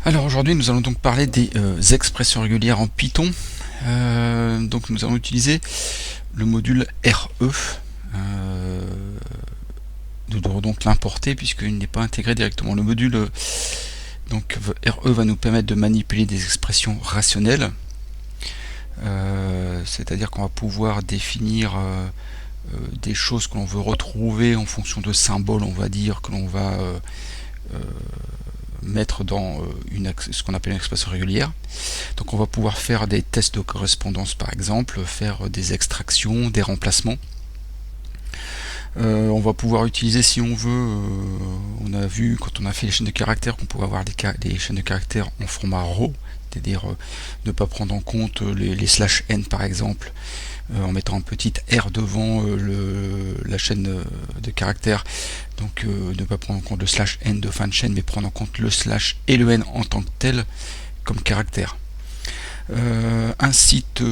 Alors aujourd'hui nous allons donc parler des expressions régulières en Python. Donc nous allons utiliser le module RE. Nous devrons donc l'importer puisqu'il n'est pas intégré directement. Le module donc RE va nous permettre de manipuler des expressions rationnelles. C'est-à-dire qu'on va pouvoir définir des choses que l'on veut retrouver en fonction de symboles, on va dire, que l'on va mettre dans ce qu'on appelle une expression régulière. Donc on va pouvoir faire des tests de correspondance par exemple, faire des extractions, des remplacements. On va pouvoir utiliser, si on veut, on a vu quand on a fait les chaînes de caractères qu'on pouvait avoir des chaînes de caractères en format raw, c'est-à-dire ne pas prendre en compte les slash n par exemple, en mettant un petit R devant la chaîne de caractères, donc ne pas prendre en compte le slash n de fin de chaîne, mais prendre en compte le slash et le n en tant que tel comme caractère. Un site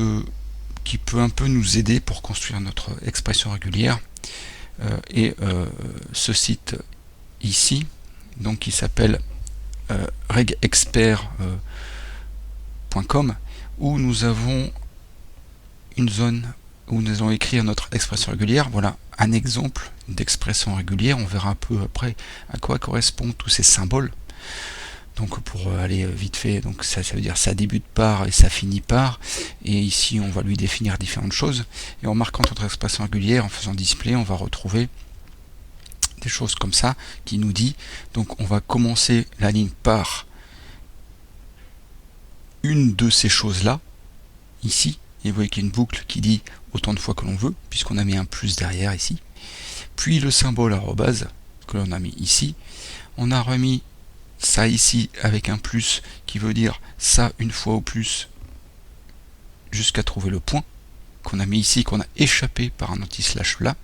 qui peut un peu nous aider pour construire notre expression régulière est ce site ici, donc qui s'appelle regexpert.com, où nous avons une zone où nous allons écrire notre expression régulière. Voilà un exemple d'expression régulière. On verra un peu après à quoi correspondent tous ces symboles. Donc pour aller vite fait, donc ça veut dire ça débute par et ça finit par, et ici on va lui définir différentes choses, et en marquant notre expression régulière, en faisant display, on va retrouver des choses comme ça qui nous dit, donc on va commencer la ligne par une de ces choses là ici, et vous voyez qu'il y a une boucle qui dit autant de fois que l'on veut, puisqu'on a mis un plus derrière ici, puis le symbole arrobase que l'on a mis ici, on a remis ça ici avec un plus qui veut dire ça une fois au plus jusqu'à trouver le point qu'on a mis ici, qu'on a échappé par un anti-slash là,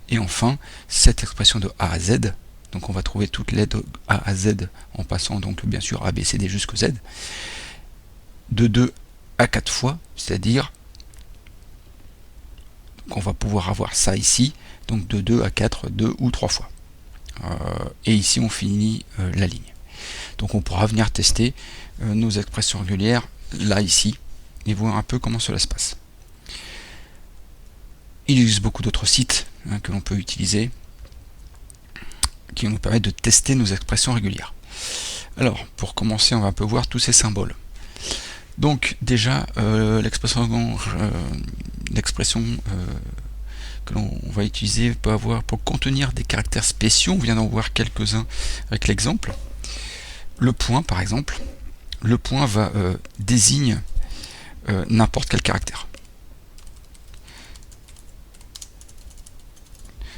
et enfin cette expression de A à Z, donc on va trouver toutes les lettres A à Z en passant donc bien sûr A, B, C, D jusqu'au Z, de 2 à 4 fois, c'est-à-dire qu'on va pouvoir avoir ça ici, donc de 2 à 4, 2 ou 3 fois. Et ici on finit la ligne. Donc on pourra venir tester nos expressions régulières là, ici, et voir un peu comment cela se passe. Il existe beaucoup d'autres sites que l'on peut utiliser qui nous permettent de tester nos expressions régulières. Alors, pour commencer, on va un peu voir tous ces symboles. Donc déjà, l'expression que l'on va utiliser peut avoir pour contenir des caractères spéciaux. On vient d'en voir quelques-uns avec l'exemple. Le point, par exemple, le point va désigne n'importe quel caractère.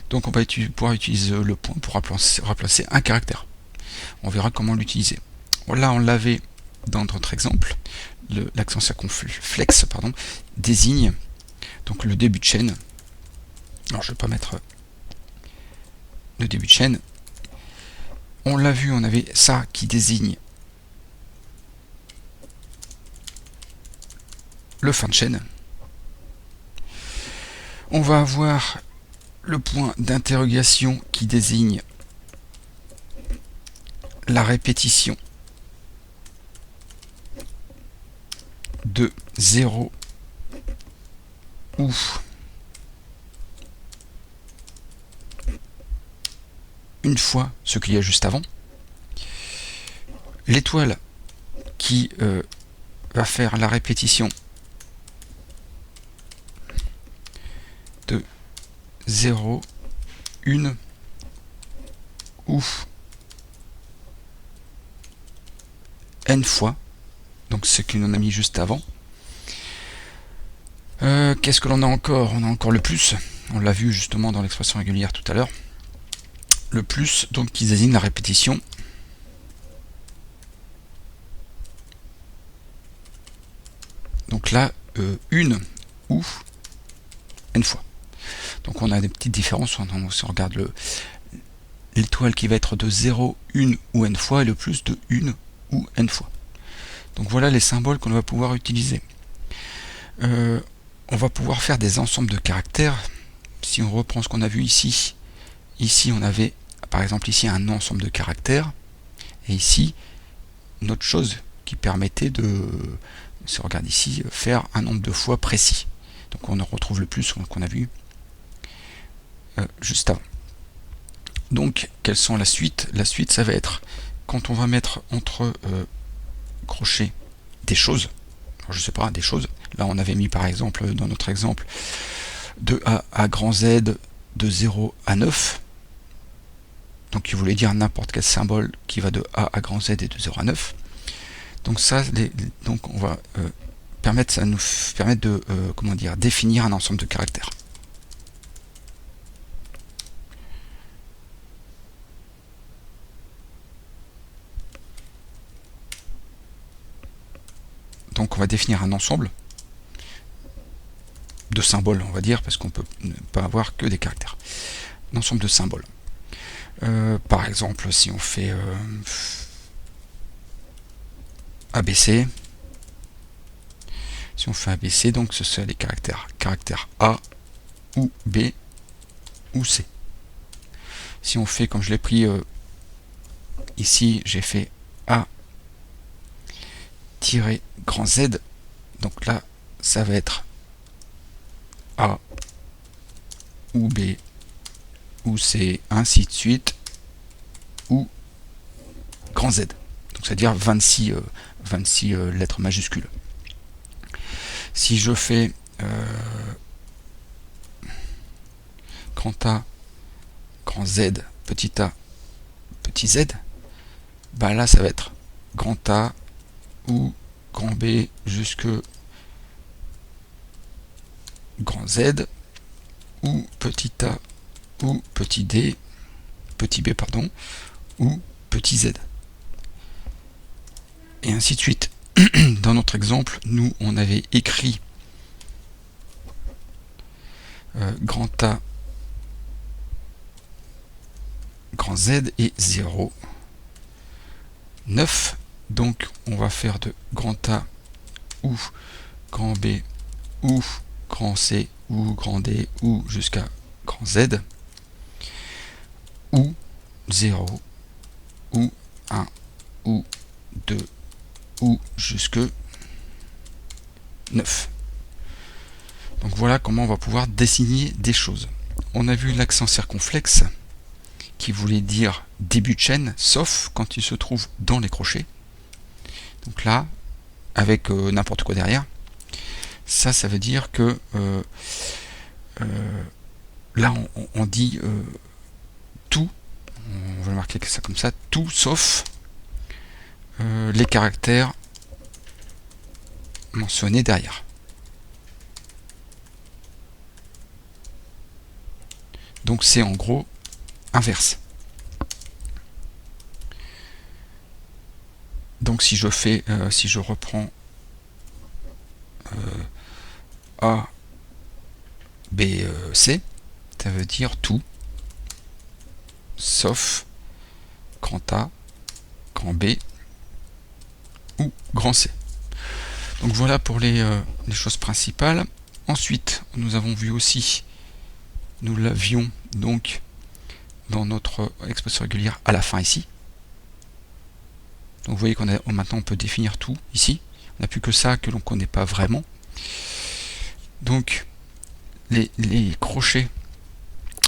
Donc on va pouvoir utiliser le point pour remplacer un caractère. On verra comment l'utiliser. Là, on l'avait dans notre exemple. L'accent circonflexe désigne donc le début de chaîne. Alors je ne vais pas mettre le début de chaîne. On l'a vu, on avait ça qui désigne le fin de chaîne. On va avoir le point d'interrogation qui désigne la répétition de 0 ou une fois ce qu'il y a juste avant. L'étoile qui va faire la répétition de 0, 1 ou n fois, donc ce que l'on a mis juste avant. Qu'est-ce que l'on a encore? On a encore le plus, on l'a vu justement dans l'expression régulière tout à l'heure. Le plus, donc, qui désigne la répétition donc là, une ou n fois. Donc on a des petites différences, si on regarde l'étoile qui va être de 0, 1 ou n fois, et le plus de 1 ou n fois. Donc voilà les symboles qu'on va pouvoir utiliser. On va pouvoir faire des ensembles de caractères. Si on reprend ce qu'on a vu ici, on avait par exemple ici un ensemble de caractères, et ici une autre chose qui permettait de, si on regarde ici, faire un nombre de fois précis. Donc on en retrouve le plus qu'on a vu juste avant. Donc quelles sont la suite? La suite, ça va être quand on va mettre entre crochets des choses. Alors, je sais pas, des choses. Là on avait mis par exemple, dans notre exemple, de A à grand Z de 0 à 9. Donc il voulait dire n'importe quel symbole qui va de A à grand Z et de 0 à 9. Donc ça, donc on va ça nous permettre de comment dire, définir un ensemble de caractères. Donc on va définir un ensemble de symboles, on va dire, parce qu'on peut ne pas avoir que des caractères. Un ensemble de symboles. Par exemple, si on fait ABC, si on fait ABC, donc ce serait les caractères A ou B ou C. Si on fait, comme je l'ai pris ici, j'ai fait A grand Z, donc là ça va être A ou B ou C, ainsi de suite, ou grand Z, donc c'est-à-dire 26 lettres majuscules. Si je fais grand A, grand Z, petit a, petit z, bah là ça va être grand A ou grand B jusque grand Z, ou petit a ou petit d, petit b pardon, ou petit z. Et ainsi de suite. Dans notre exemple, nous on avait écrit grand A, grand Z et 0, 9. Donc on va faire de grand A ou grand B ou grand C ou grand D ou jusqu'à grand Z, ou 0 ou 1 ou 2 ou jusque 9. Donc voilà comment on va pouvoir dessiner des choses. On a vu l'accent circonflexe qui voulait dire début de chaîne, sauf quand il se trouve dans les crochets. Donc là, avec n'importe quoi derrière, ça veut dire que là on dit tout, on va marquer ça comme ça, tout sauf les caractères mentionnés derrière. Donc c'est en gros inverse. Donc si je fais, si je reprends A, B, C, ça veut dire tout, sauf grand A, grand B ou grand C. Donc voilà pour les choses principales. Ensuite, nous avons vu aussi, nous l'avions donc dans notre expression régulière à la fin ici. Donc vous voyez qu'on a maintenant on peut définir tout ici. On n'a plus que ça que l'on ne connaît pas vraiment. Donc les crochets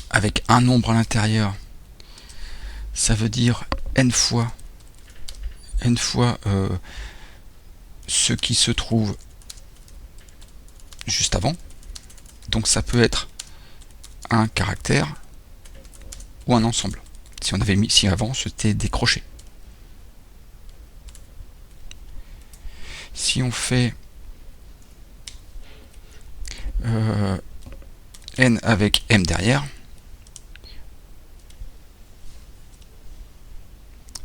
avec un nombre à l'intérieur, ça veut dire n fois ce qui se trouve juste avant. Donc ça peut être un caractère ou un ensemble. Si on avait mis ici avant, c'était des crochets. Si on fait n avec m derrière,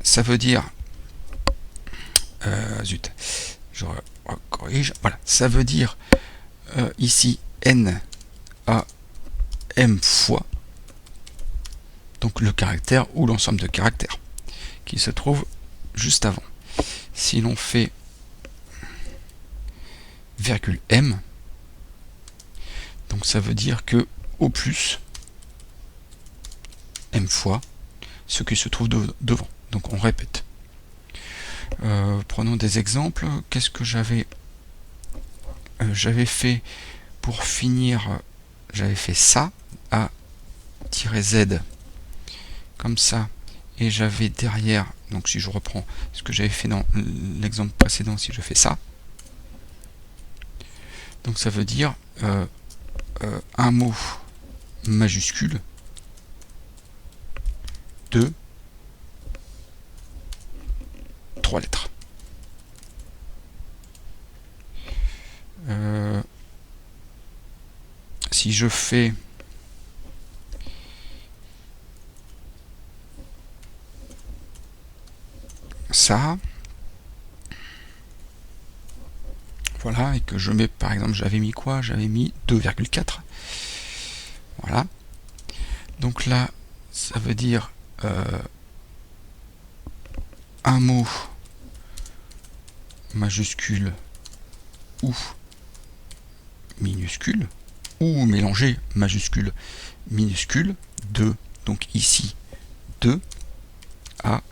ça veut dire zut, je corrige, voilà, ça veut dire ici n à m fois donc le caractère ou l'ensemble de caractères qui se trouve juste avant. Si l'on fait virgule m, donc ça veut dire que au plus m fois ce qui se trouve devant. Donc on répète. Prenons des exemples. Qu'est-ce que j'avais fait pour finir? J'avais fait ça, A-Z, comme ça, et j'avais derrière, donc si je reprends ce que j'avais fait dans l'exemple précédent, si je fais ça, donc ça veut dire un mot majuscule, 2, 3 lettres. Si je fais ça, voilà, et que je mets, par exemple, j'avais mis quoi? J'avais mis 2,4. Voilà. Donc là, ça veut dire un mot majuscule ou minuscule, ou mélanger majuscule minuscule, 2, donc ici 2 à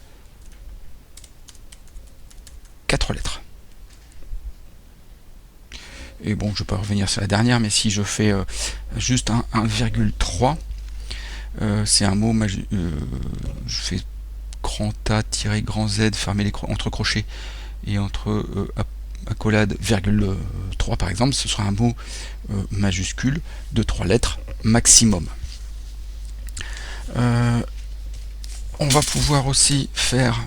4 lettres. Et bon, je vais pas revenir sur la dernière, mais si je fais juste un 1,3, c'est un mot je fais grand A, grand Z, fermer les entre crochets et entre accolade, virgule 3 par exemple, ce sera un mot majuscule de 3 lettres maximum. On va pouvoir aussi faire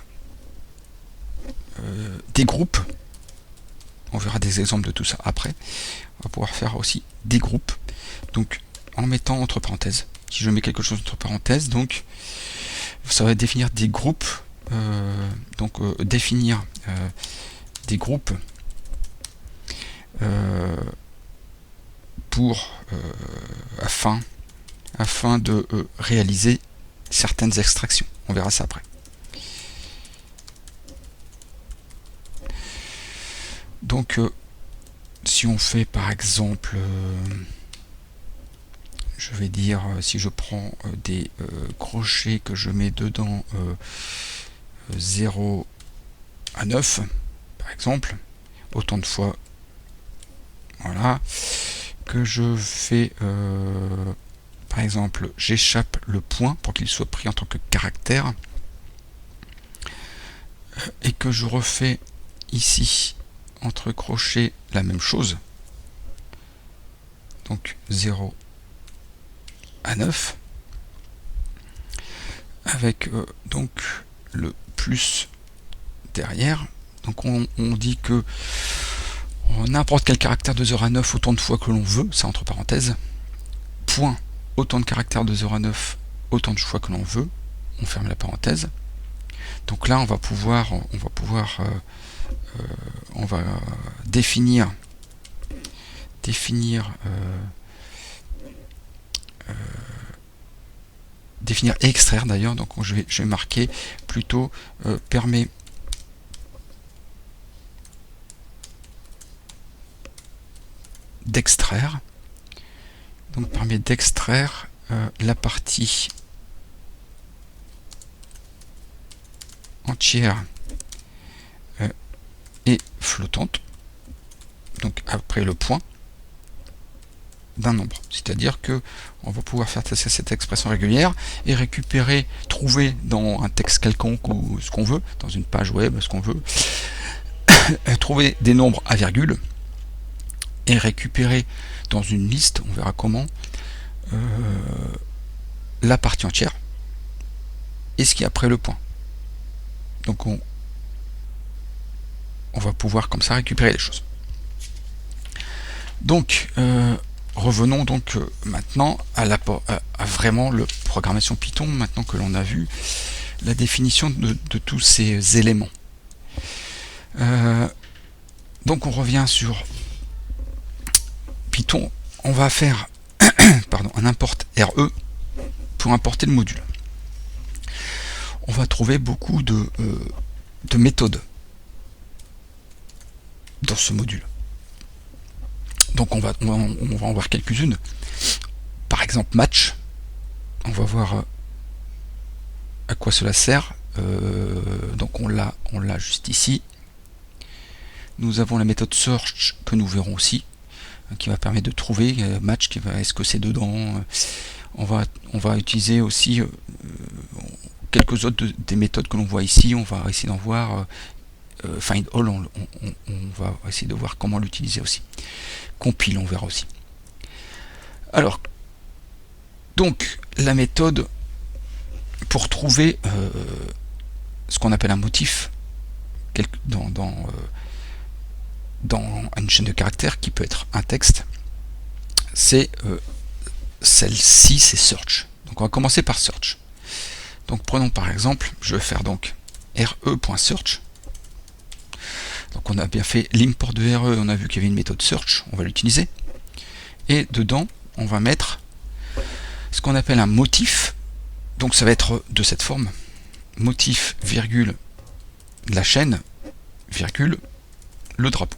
des groupes. On verra des exemples de tout ça après. On va pouvoir faire aussi des groupes. Donc en mettant entre parenthèses. Si je mets quelque chose entre parenthèses, donc ça va définir des groupes. Définir des groupes afin de réaliser certaines extractions. On verra ça après. Donc si on fait par exemple je vais dire si je prends des crochets que je mets dedans 0 à 9 par exemple, autant de fois, voilà, que je fais par exemple j'échappe le point pour qu'il soit pris en tant que caractère et que je refais ici entre crochets la même chose, donc 0 à 9 avec donc le plus derrière. Donc on dit que n'importe quel caractère de 0 à 9 autant de fois que l'on veut, c'est entre parenthèses, point autant de caractères de 0 à 9 autant de fois que l'on veut, on ferme la parenthèse. Donc là on va définir et extraire d'ailleurs. Donc je vais marquer plutôt permet d'extraire, donc permet d'extraire la partie entière et flottante, donc après le point d'un nombre. C'est-à-dire que on va pouvoir faire cette expression régulière et récupérer, trouver dans un texte quelconque ou ce qu'on veut, dans une page web, ce qu'on veut, trouver des nombres à virgule et récupérer dans une liste, on verra comment, la partie entière et ce qui est après le point. Donc on va pouvoir comme ça récupérer les choses. Donc revenons donc maintenant à vraiment le programmation Python, maintenant que l'on a vu la définition de tous ces éléments. Donc on revient sur Python, on va faire un import RE pour importer le module. On va trouver beaucoup de méthodes dans ce module. Donc on va en voir quelques-unes. Par exemple match, on va voir à quoi cela sert. donc on l'a juste ici. Nous avons la méthode search que nous verrons aussi, qui va permettre de trouver match, est-ce que c'est dedans. On va utiliser aussi quelques autres des méthodes que l'on voit ici. On va essayer d'en voir find all, on va essayer de voir comment l'utiliser aussi. Compile, on verra aussi. Alors, donc la méthode pour trouver ce qu'on appelle un motif dans une chaîne de caractères qui peut être un texte, c'est celle-ci, c'est search. Donc on va commencer par search. Donc prenons par exemple, je vais faire donc re.search. Donc on a bien fait l'import de re, on a vu qu'il y avait une méthode search, on va l'utiliser. Et dedans, on va mettre ce qu'on appelle un motif. Donc ça va être de cette forme, motif, virgule, de la chaîne, virgule, le drapeau.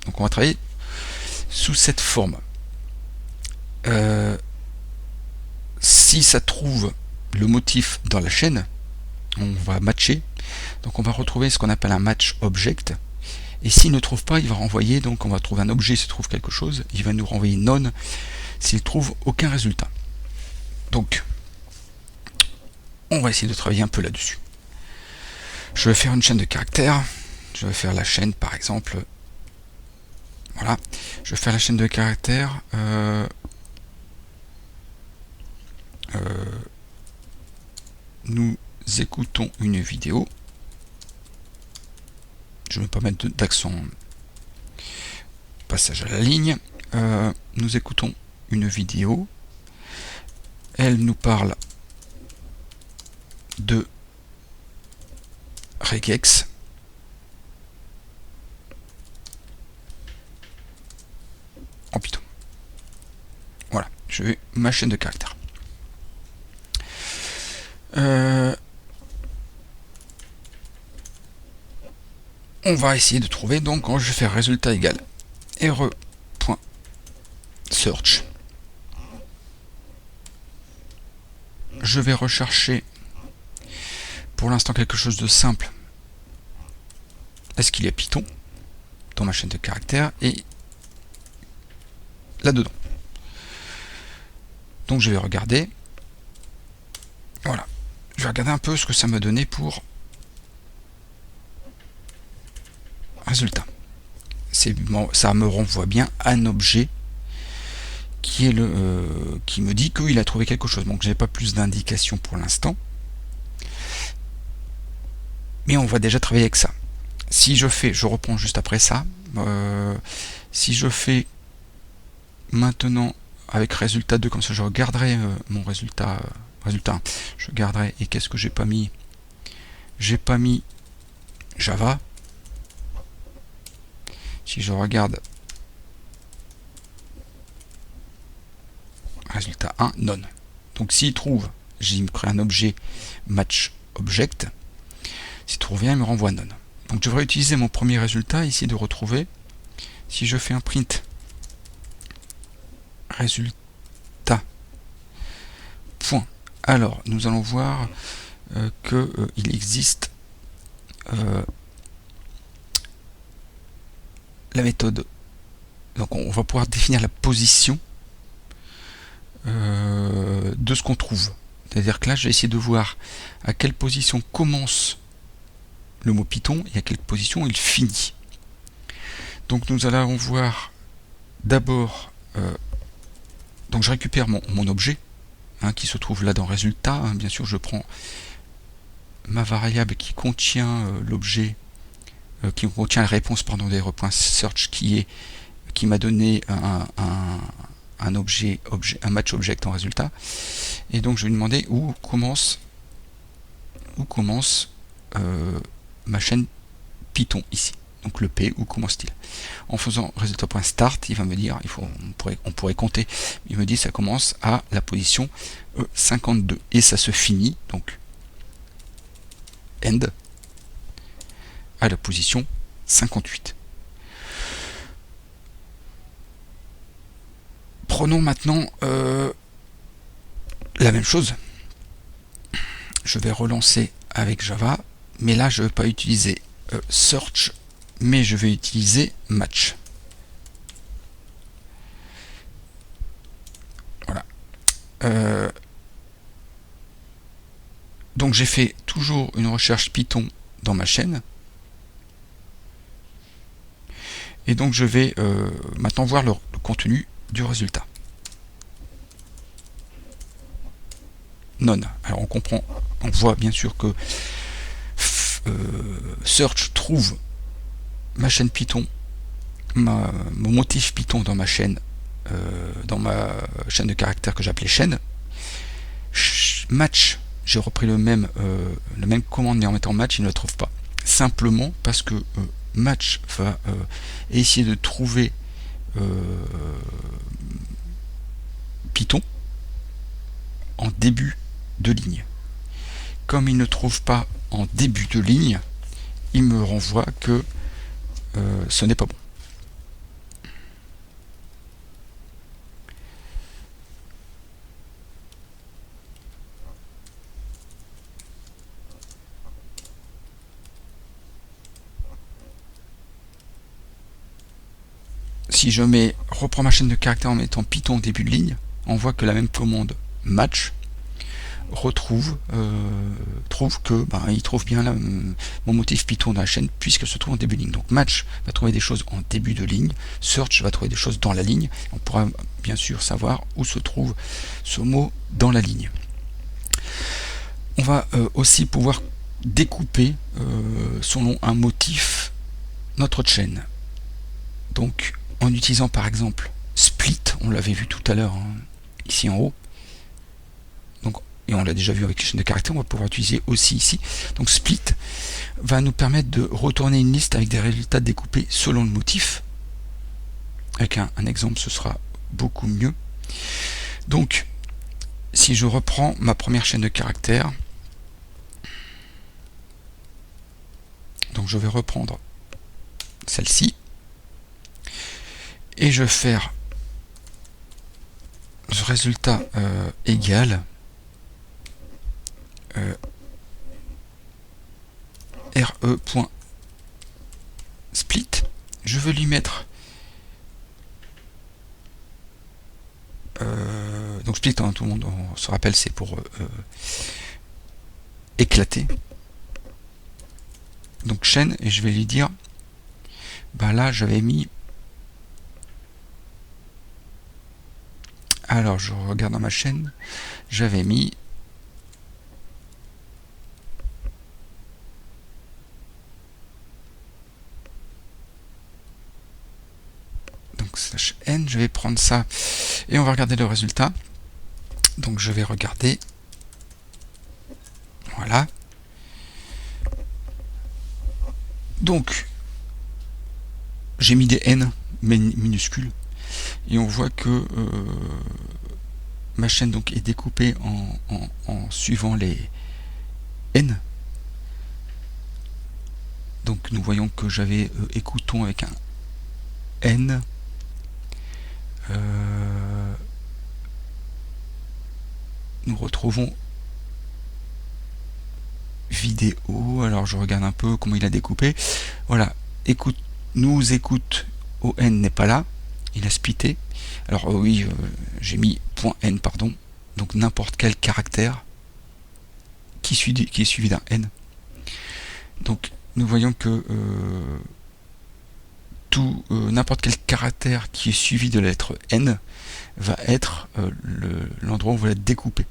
Donc on va travailler sous cette forme. Si ça trouve le motif dans la chaîne, on va matcher. Donc on va retrouver ce qu'on appelle un match object. Et s'il ne trouve pas, il va renvoyer, donc on va trouver un objet s'il trouve quelque chose, il va nous renvoyer none s'il trouve aucun résultat. Donc on va essayer de travailler un peu là-dessus. Je vais faire une chaîne de caractères. Je vais faire la chaîne par exemple. Voilà. Je vais faire la chaîne de caractères. Nous écoutons une vidéo. Je ne vais pas mettre d'accent. Passage à la ligne. Nous écoutons une vidéo. Elle nous parle de regex. En Python. Voilà, je vais ma chaîne de caractères. On va essayer de trouver, donc je vais faire résultat égal re.search. Je vais rechercher pour l'instant quelque chose de simple. Est-ce qu'il y a Python dans ma chaîne de caractères et là-dedans. Donc je vais regarder. Voilà. Je vais regarder un peu ce que ça m'a donné pour résultat. Ça me renvoie bien un objet qui est qui me dit qu'il a trouvé quelque chose. Donc j'ai pas plus d'indications pour l'instant. Mais on va déjà travailler avec ça. Si je fais, je reprends juste après ça. Si je fais maintenant avec résultat 2, comme ça je regarderai mon résultat. Résultat 1. Je garderai. Et qu'est-ce que j'ai pas mis? J'ai pas mis Java. Si je regarde résultat 1, none. Donc s'il trouve, j'ai créé un objet match object. S'il trouve rien, il me renvoie none. Donc je devrais utiliser mon premier résultat ici de retrouver. Si je fais un print résultat point, alors nous allons voir qu'il existe la méthode. Donc on va pouvoir définir la position de ce qu'on trouve. C'est-à-dire que là, je vais essayer de voir à quelle position commence le mot Python et à quelle position il finit. Donc nous allons voir d'abord, donc je récupère mon objet qui se trouve là dans résultat. Bien sûr, je prends ma variable qui contient l'objet, qui contient la réponse des .search qui m'a donné un objet, un match object en résultat. Et donc je vais lui demander où commence ma chaîne Python ici. Donc le P, où commence-t-il? En faisant résultat.start, il va me dire, on pourrait compter, il me dit ça commence à la position 52 et ça se finit, donc end, à la position 58. Prenons maintenant la même chose. je vais relancer avec Java, mais là je ne vais pas utiliser search, mais je vais utiliser match. Voilà. Donc j'ai fait toujours une recherche Python dans ma chaîne. Et donc je vais maintenant voir le contenu du résultat. None. Alors on comprend, on voit bien sûr que search trouve ma chaîne Python, mon motif Python dans ma chaîne de caractères que j'appelais chaîne. Match, j'ai repris la même commande, mais en mettant match, il ne la trouve pas. Simplement parce que match va essayer de trouver Python en début de ligne. Comme il ne trouve pas en début de ligne, il me renvoie que ce n'est pas bon. Si je reprends ma chaîne de caractères en mettant Python au début de ligne, on voit que la même commande match trouve que il trouve bien mon motif Python dans la chaîne puisque se trouve en début de ligne. Donc match va trouver des choses en début de ligne, search va trouver des choses dans la ligne. On pourra bien sûr savoir où se trouve ce mot dans la ligne. On va aussi pouvoir découper selon un motif notre chaîne. Donc en utilisant par exemple split, on l'avait vu tout à l'heure ici en haut. Donc, et on l'a déjà vu avec les chaînes de caractères, on va pouvoir utiliser aussi ici. Donc split va nous permettre de retourner une liste avec des résultats découpés selon le motif. Avec un exemple, ce sera beaucoup mieux. Donc, si je reprends ma première chaîne de caractères, donc je vais reprendre celle-ci, et je vais faire ce résultat égal re.split. Je veux lui mettre donc split, tout le monde on se rappelle, c'est pour éclater. Donc chaîne, et je vais lui dire là j'avais mis, alors je regarde dans ma chaîne, j'avais mis /n, je vais prendre ça et on va regarder le résultat. Donc je vais regarder, voilà, donc j'ai mis des n minuscules et on voit que ma chaîne donc est découpée en suivant les n. Donc nous voyons que j'avais écoutons avec un n, nous retrouvons vidéo. Alors je regarde un peu comment il a découpé. Voilà, écoute au n n'est pas là, il a splitté. Alors oui, j'ai mis .n, pardon, donc n'importe quel caractère qui est suivi d'un n. Donc nous voyons que n'importe quel caractère qui est suivi de la lettre n va être l'endroit où on va être découpé.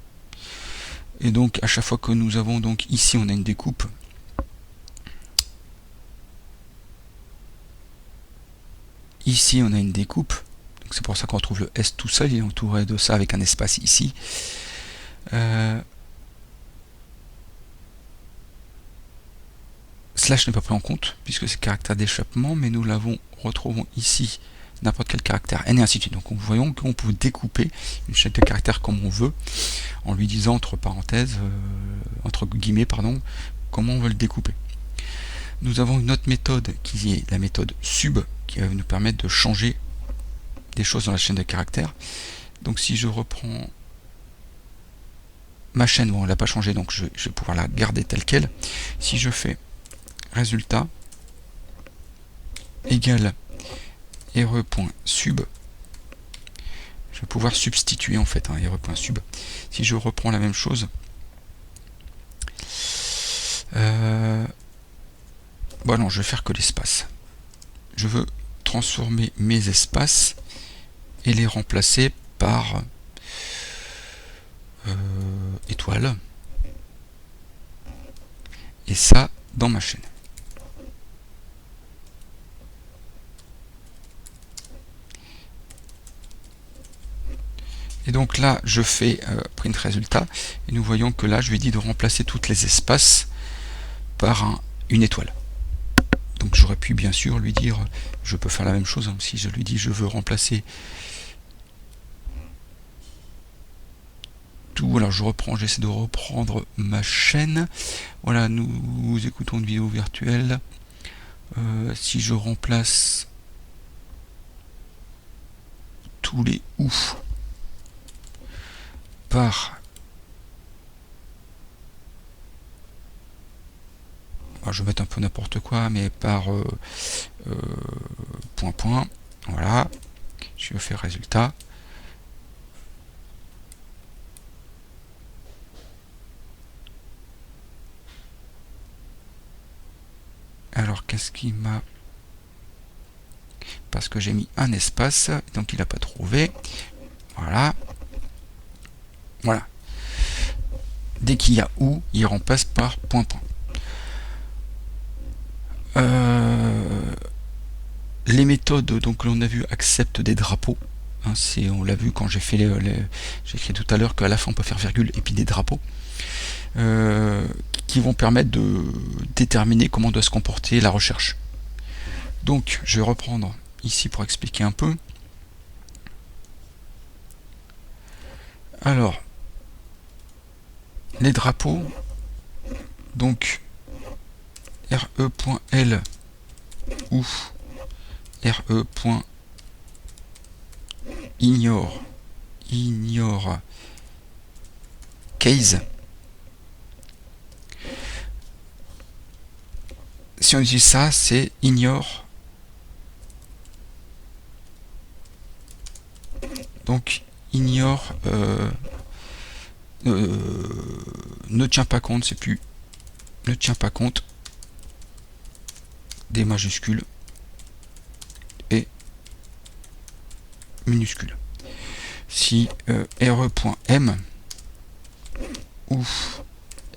Et donc à chaque fois que nous avons, donc ici on a une découpe, ici on a une découpe, donc c'est pour ça qu'on retrouve le S tout seul, il est entouré de ça avec un espace ici. Slash n'est pas pris en compte puisque c'est caractère d'échappement, mais nous retrouvons ici n'importe quel caractère n et ainsi de suite. Donc voyons qu'on peut découper une chaîne de caractères comme on veut, en lui disant entre parenthèses, entre guillemets, pardon, comment on veut le découper. Nous avons une autre méthode qui est la méthode sub, qui va nous permettre de changer des choses dans la chaîne de caractères. Donc si je reprends ma chaîne, bon, elle n'a pas changé, donc je vais pouvoir la garder telle quelle. Si je fais résultat égale re.sub, je vais pouvoir substituer en fait re.sub. Si je reprends la même chose, bon non, je vais faire que l'espace. Je veux transformer mes espaces et les remplacer par étoile, et ça dans ma chaîne. Et donc là, je fais print résultat, et nous voyons que là, je lui ai dit de remplacer tous les espaces par une étoile. Donc j'aurais pu bien sûr lui dire, je peux faire la même chose, hein, si je lui dis je veux remplacer tout. Alors je reprends, j'essaie de reprendre ma chaîne. Voilà, nous écoutons une vidéo virtuelle. Si je remplace tous les ouf par je vais mettre un peu n'importe quoi, mais par point, voilà, je vais faire résultat. Alors qu'est-ce qui m'a... Parce que j'ai mis un espace, donc il n'a pas trouvé. Voilà. Voilà. Dès qu'il y a ou, il remplace par point. Les méthodes donc l'on a vu acceptent des drapeaux. Hein, on l'a vu quand j'ai fait j'ai écrit tout à l'heure qu'à la fin on peut faire virgule et puis des drapeaux. Qui vont permettre de déterminer comment doit se comporter la recherche. Donc je vais reprendre ici pour expliquer un peu. Alors, les drapeaux, donc re.l ou re.ignore case. Si on utilise ça, c'est ignore. Donc ignore ne tient pas compte, c'est plus ne tient pas compte des majuscules et minuscules. Si re.m ou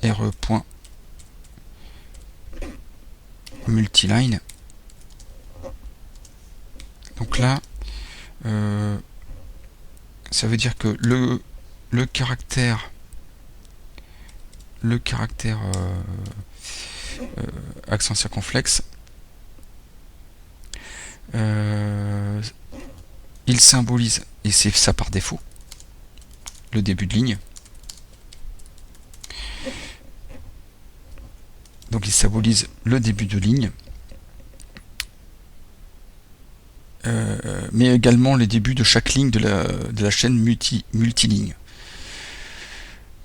re.multiline, donc là ça veut dire que le caractère accent circonflexe, il symbolise, et c'est ça par défaut, le début de ligne. Donc il symbolise le début de ligne, mais également les débuts de chaque ligne de la chaîne multiligne.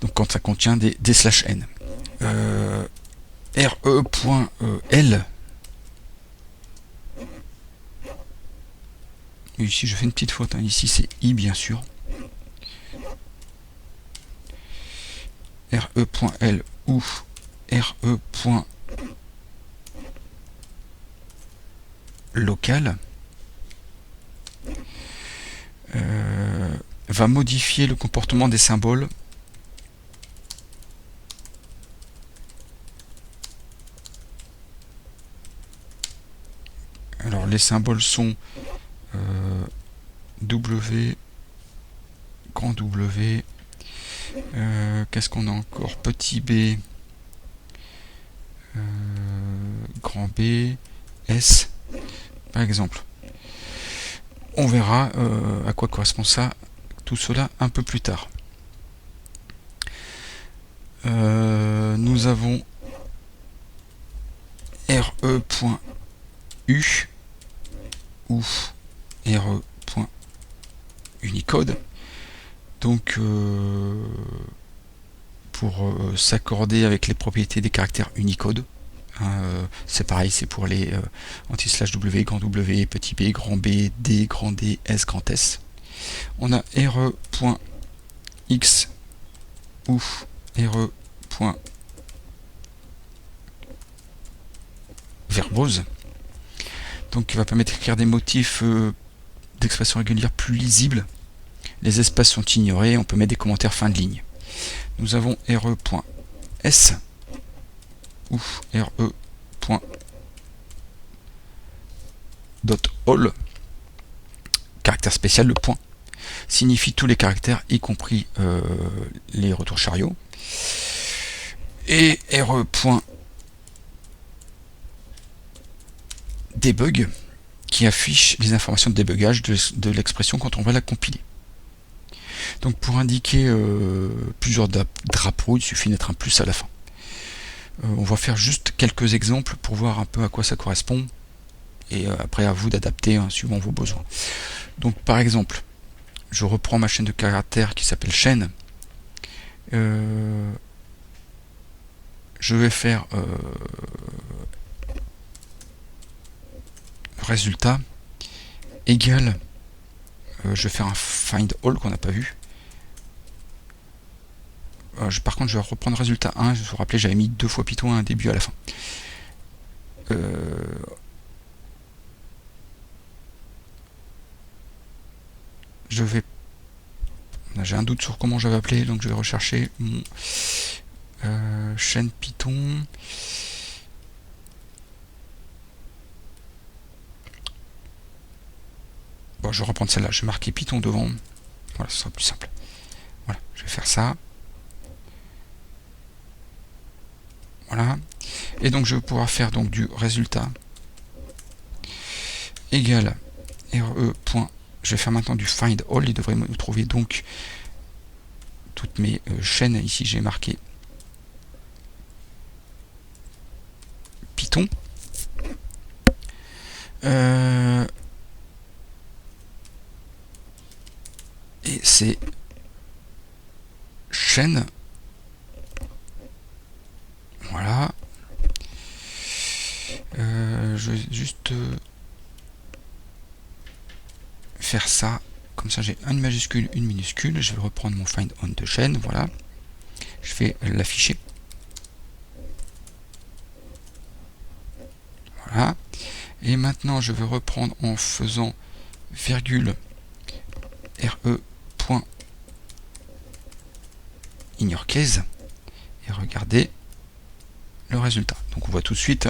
Donc quand ça contient des /n. re.l, ici je fais une petite faute, hein. Ici c'est i bien sûr. re.l ou re.local va modifier le comportement des symboles Alors les symboles sont W, grand W, qu'est-ce qu'on a encore, petit b, grand B, S, par exemple. On verra à quoi correspond ça, tout cela un peu plus tard. Nous avons re.u ou re.unicode. Donc pour s'accorder avec les propriétés des caractères Unicode. C'est pareil, c'est pour les anti/W, grand W, petit b, grand B, D, grand D, S, grand S. On a re.x ou re.verbose, donc qui va permettre d'écrire des motifs d'expression régulière plus lisibles. Les espaces sont ignorés, on peut mettre des commentaires fin de ligne. Nous avons re.s ou re.all, caractère spécial, le point signifie tous les caractères, y compris les retours chariots. Et re.debug qui affiche les informations de débugage de l'expression quand on va la compiler. Donc pour indiquer plusieurs drapeaux, il suffit de mettre un plus à la fin. On va faire juste quelques exemples pour voir un peu à quoi ça correspond, et après à vous d'adapter suivant vos besoins. Donc par exemple, je reprends ma chaîne de caractères qui s'appelle chaîne. Je vais faire résultat égal, je vais faire un find all qu'on n'a pas vu. Par contre, je vais reprendre résultat 1. Je vous rappelez, j'avais mis 2 fois Python à un début à la fin. J'ai un doute sur comment j'avais appelé, donc je vais rechercher mon chaîne Python. Bon, je vais reprendre celle-là. Je vais marquer Python devant. Voilà, ce sera plus simple. Voilà, je vais faire ça. Voilà. Et donc je vais pouvoir faire donc du résultat égal re. Je vais faire maintenant du find all. Il devrait me trouver donc toutes mes chaînes. Ici j'ai marqué Python. Et c'est chaîne. Voilà. Je vais juste faire ça. Comme ça, j'ai une majuscule, une minuscule. Je vais reprendre mon find on de chaîne. Voilà. Je vais l'afficher. Voilà. Et maintenant, je vais reprendre en faisant virgule re. Ignore case. Et regardez le résultat. Donc on voit tout de suite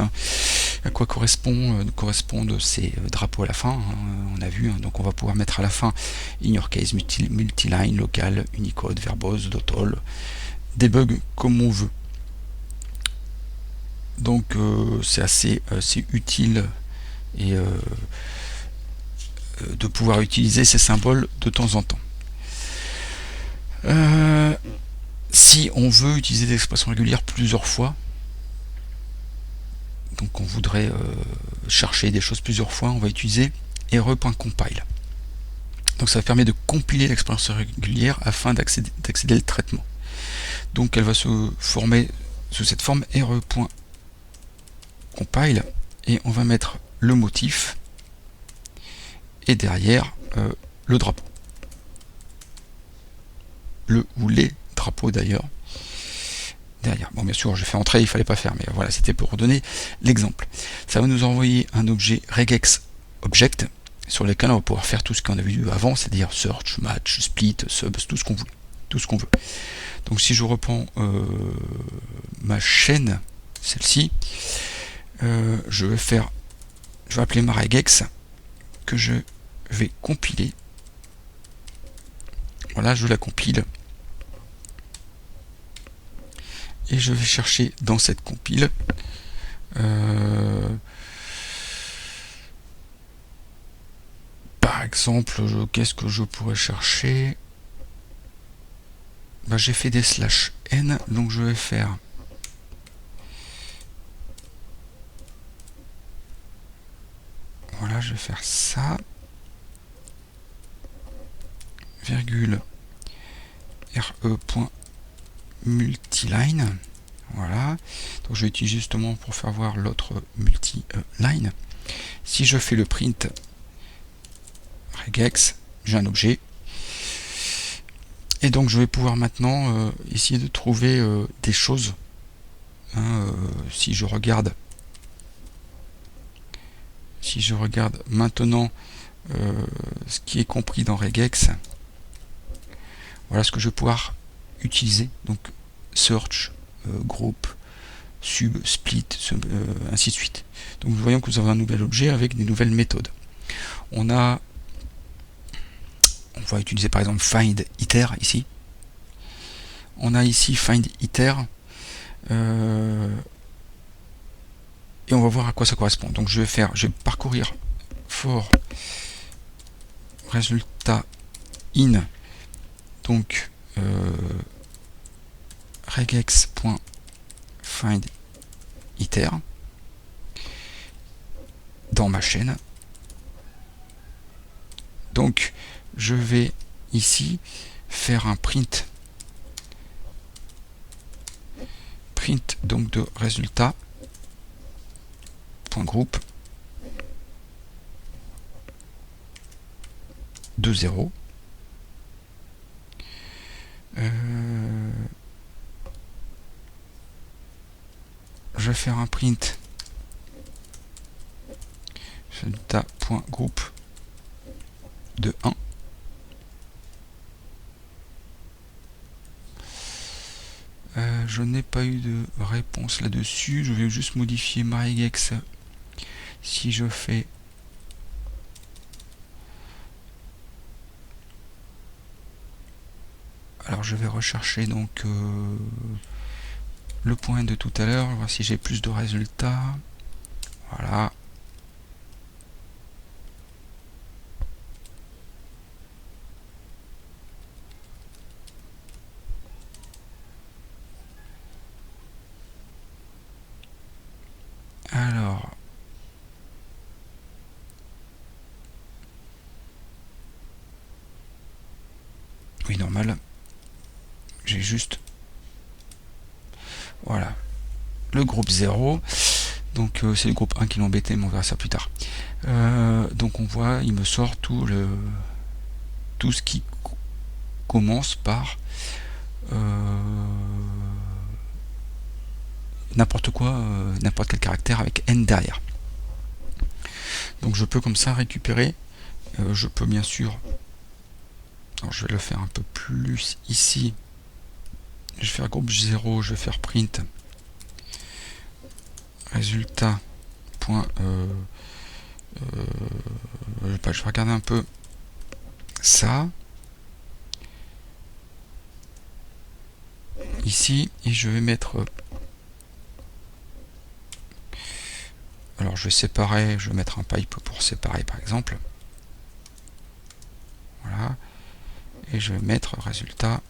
à quoi correspondent ces drapeaux à la fin. On a vu, donc on va pouvoir mettre à la fin ignore case, multiline, local, Unicode, verbose, .all, debug comme on veut. Donc c'est assez utile et de pouvoir utiliser ces symboles de temps en temps. Si on veut utiliser des expressions régulières plusieurs fois, donc on voudrait chercher des choses plusieurs fois, on va utiliser re.compile. Donc ça permet de compiler l'expression régulière afin d'accéder au traitement. Donc elle va se former sous cette forme re.compile et on va mettre le motif et derrière le drapeau. Le ou les drapeaux d'ailleurs. Derrière. Bon, bien sûr, j'ai fait entrer, il fallait pas faire, mais voilà, c'était pour donner l'exemple. Ça va nous envoyer un objet regex object sur lequel on va pouvoir faire tout ce qu'on a vu avant, c'est-à-dire search, match, split, sub, tout ce qu'on veut. Donc si je reprends ma chaîne, celle-ci, je vais appeler ma regex que je vais compiler. Voilà, je la compile. Et je vais chercher dans cette compile par exemple, qu'est-ce que je pourrais chercher? J'ai fait des /n, donc je vais faire voilà, je vais faire ça, virgule re.multiline multi-line. Voilà, donc je vais utiliser justement pour faire voir l'autre multi-line. Si je fais le print regex, j'ai un objet. Et donc je vais pouvoir maintenant essayer de trouver des choses. Si je regarde maintenant ce qui est compris dans regex, voilà ce que je vais pouvoir utiliser. Donc search, group, sub, split, ainsi de suite. Donc nous voyons que nous avons un nouvel objet avec des nouvelles méthodes. On va utiliser par exemple find iter ici. On a ici find iter et on va voir à quoi ça correspond. Donc je vais parcourir for résultat in, donc regex.find iter dans ma chaîne. Donc je vais ici faire un print donc de résultat .group de 0. Je vais faire un print résultat.group de 1. Je n'ai pas eu de réponse là-dessus. Je vais juste modifier ma regex. Si je fais alors je vais rechercher donc le point de tout à l'heure, voir si j'ai plus de résultats. Voilà. Alors, oui, normal. J'ai juste, voilà, le groupe 0. Donc c'est le groupe 1 qui l'embêtait, mais on verra ça plus tard. Donc on voit, il me sort tout ce qui commence par n'importe quoi, n'importe quel caractère avec n derrière. Donc je peux comme ça récupérer. Je peux bien sûr, alors je vais le faire un peu plus ici. Je vais faire groupe 0, je vais faire print résultat. Je vais regarder un peu ça ici et je vais mettre, alors je vais séparer, je vais mettre un pipe pour séparer par exemple, voilà, et je vais mettre résultat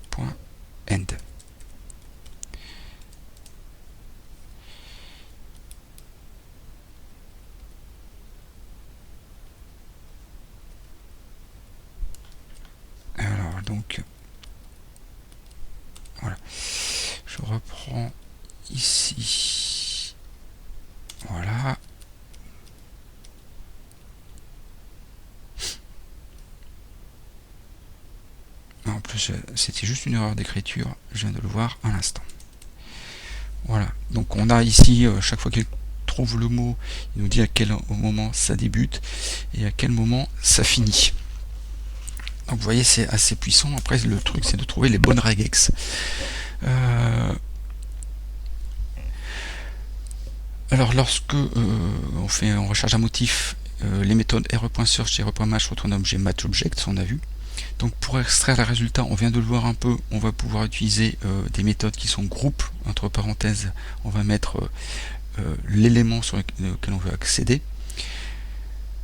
point end. Alors donc voilà, je reprends ici, voilà. En plus c'était juste une erreur d'écriture, je viens de le voir à l'instant. Voilà, donc on a ici chaque fois qu'il trouve le mot, il nous dit à quel moment ça débute et à quel moment ça finit. Donc vous voyez, c'est assez puissant. Après le truc c'est de trouver les bonnes regex. Alors lorsque on recharge un motif, les méthodes r.search et r.match retournent un objet matchObject, on a vu. Donc pour extraire le résultat, on vient de le voir un peu, on va pouvoir utiliser des méthodes qui sont groupe, entre parenthèses, on va mettre l'élément sur lequel on veut accéder.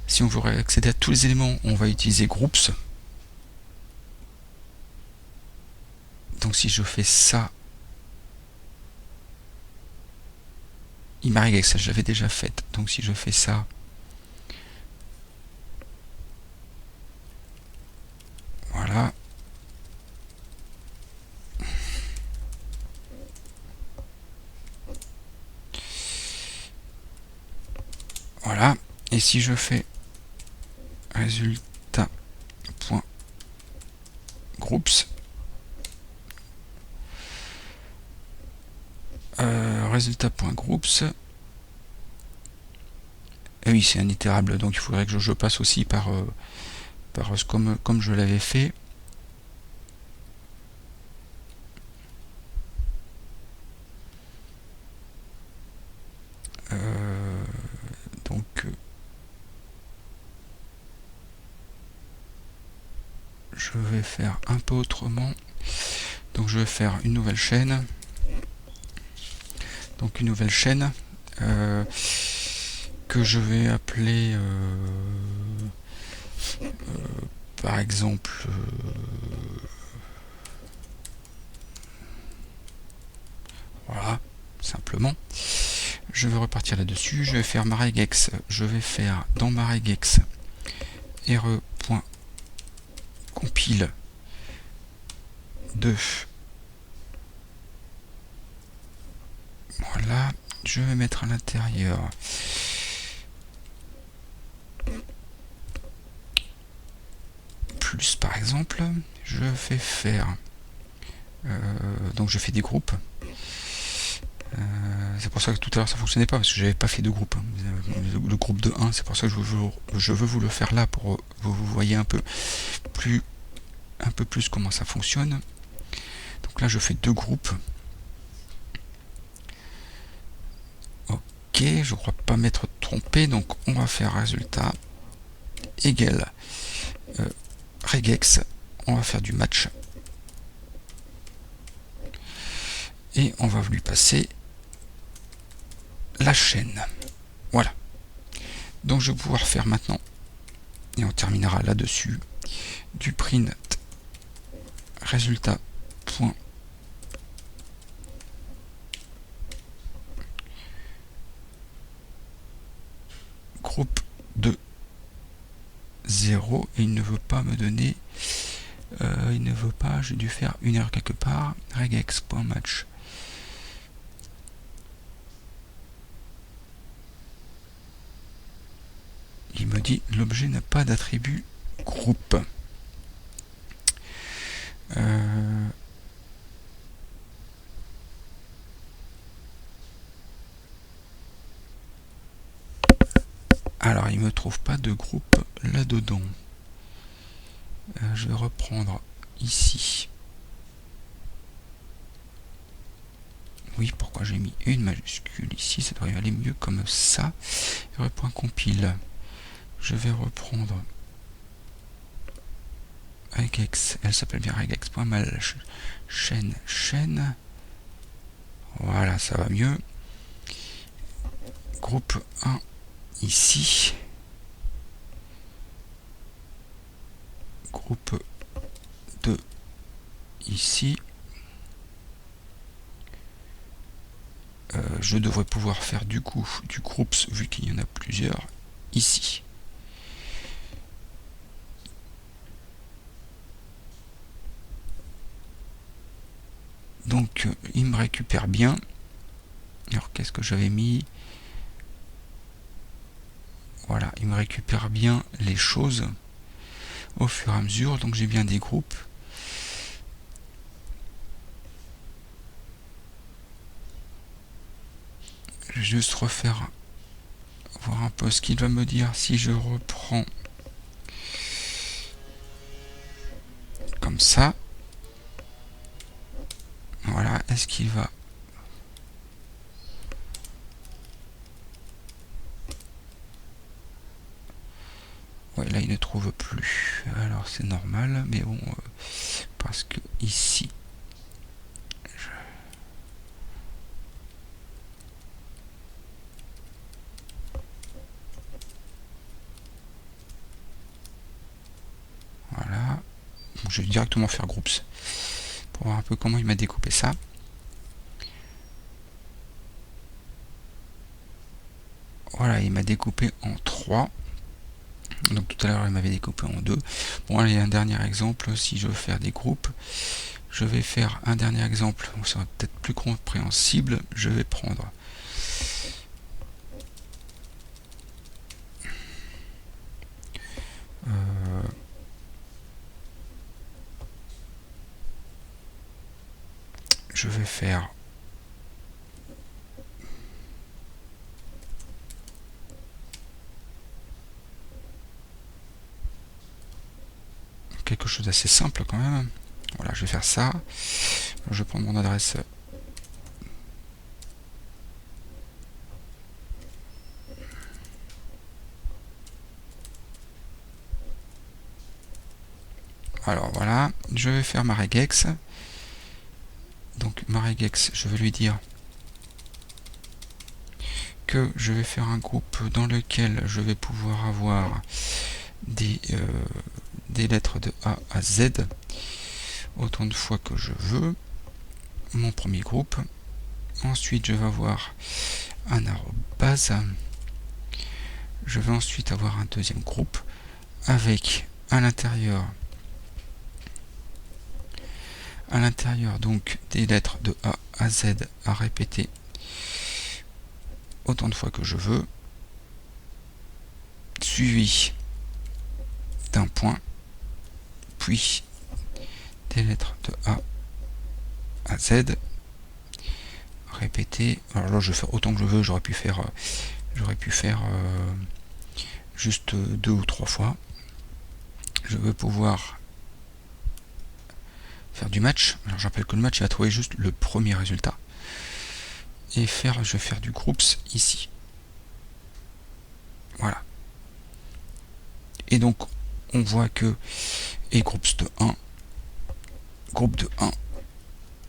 Si on veut accéder à tous les éléments, on va utiliser groups. Donc si je fais ça, il m'arrive que ça, je l'avais déjà fait. Donc si je fais ça, voilà. Voilà. Et si je fais résultat.groups, résultat.groups, et oui, c'est un itérable, donc il faudrait que je passe aussi par comme je l'avais fait. Donc je vais faire un peu autrement. Donc je vais faire une nouvelle chaîne. Donc une nouvelle chaîne que je vais appeler par exemple voilà, simplement. Je vais repartir là-dessus. Je vais faire ma regex. Je vais faire dans ma regex re.compile 2. Voilà. Je vais mettre à l'intérieur plus par exemple. Je vais faire donc je fais des groupes. C'est pour ça que tout à l'heure ça fonctionnait pas parce que j'avais pas fait de groupe. Le groupe de 1, c'est pour ça que je veux vous le faire là pour que vous voyez un peu plus comment ça fonctionne. Donc là je fais 2 groupes. Ok, je crois pas m'être trompé, donc on va faire résultat égal regex, on va faire du match et on va lui passer la chaîne. Voilà. Donc je vais pouvoir faire maintenant, et on terminera là-dessus, du print résultat point groupe de 0 et il ne veut pas me donner il ne veut pas, j'ai dû faire une erreur quelque part. regex.match. Il me dit l'objet n'a pas d'attribut groupe. Alors il me trouve pas de groupe là-dedans. Je vais reprendre ici. Oui, pourquoi j'ai mis une majuscule ici? Ça devrait aller mieux comme ça. Compile. Je vais reprendre regex. Elle s'appelle bien regex.mal chaîne. Voilà, ça va mieux. Groupe 1 ici. Groupe 2 ici. Je devrais pouvoir faire du coup du groups vu qu'il y en a plusieurs ici. Donc il me récupère bien. Alors qu'est-ce que j'avais mis? Voilà, il me récupère bien les choses au fur et à mesure. Donc j'ai bien des groupes. Je vais juste refaire, voir un peu ce qu'il va me dire si je reprends comme ça. Voilà, est-ce qu'il va... Ouais, là il ne trouve plus. Alors c'est normal, mais bon, parce que ici... Voilà. Donc, je vais directement faire groups pour voir un peu comment il m'a découpé ça. Voilà, il m'a découpé en 3. Donc tout à l'heure il m'avait découpé en 2. Bon, allez, un dernier exemple. Si je veux faire des groupes, je vais faire un dernier exemple. Ça sera peut-être plus compréhensible. Je vais prendre je vais faire quelque chose d'assez simple quand même. Voilà, je vais faire ça. Je vais prendre mon adresse. Alors voilà, je vais faire ma regex. Donc ma regex, je vais lui dire que je vais faire un groupe dans lequel je vais pouvoir avoir des lettres de A à Z autant de fois que je veux. Mon premier groupe. Ensuite, je vais avoir un arrobase. Je vais ensuite avoir un deuxième groupe avec à l'intérieur donc des lettres de A à Z à répéter autant de fois que je veux, suivi d'un point, puis des lettres de A à Z répéter. Alors là, je vais faire autant que je veux. J'aurais pu faire juste 2 ou 3 fois. Je veux pouvoir faire du match. Alors je rappelle que le match, il va trouver juste le premier résultat. Et je vais faire du groups ici. Voilà. Et donc, on voit que et groups de 1, groupe de 1,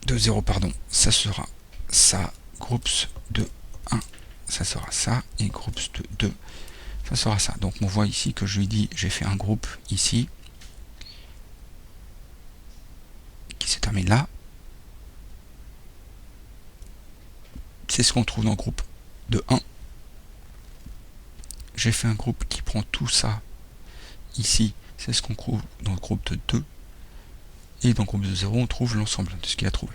de 0, pardon, ça sera ça, groups de 1, ça sera ça, et groups de 2, ça sera ça. Donc on voit ici que je lui dis, j'ai fait un groupe ici, qui se termine là. C'est ce qu'on trouve dans le groupe de 1. J'ai fait un groupe qui prend tout ça ici, c'est ce qu'on trouve dans le groupe de 2. Et dans le groupe de 0, on trouve l'ensemble de ce qu'il a trouvé.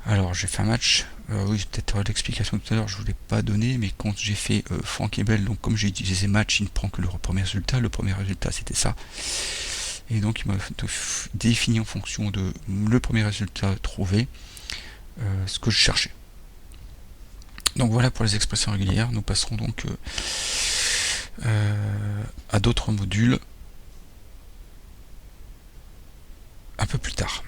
Alors j'ai fait un match, oui, peut-être l'explication tout à l'heure, je ne vous l'ai pas donné, mais quand j'ai fait Franck et Bell, donc comme j'ai utilisé match, il ne prend que le premier résultat. Le premier résultat, c'était ça. Et donc il m'a défini en fonction de le premier résultat trouvé ce que je cherchais. Donc voilà pour les expressions régulières. Nous passerons donc à d'autres modules un peu plus tard.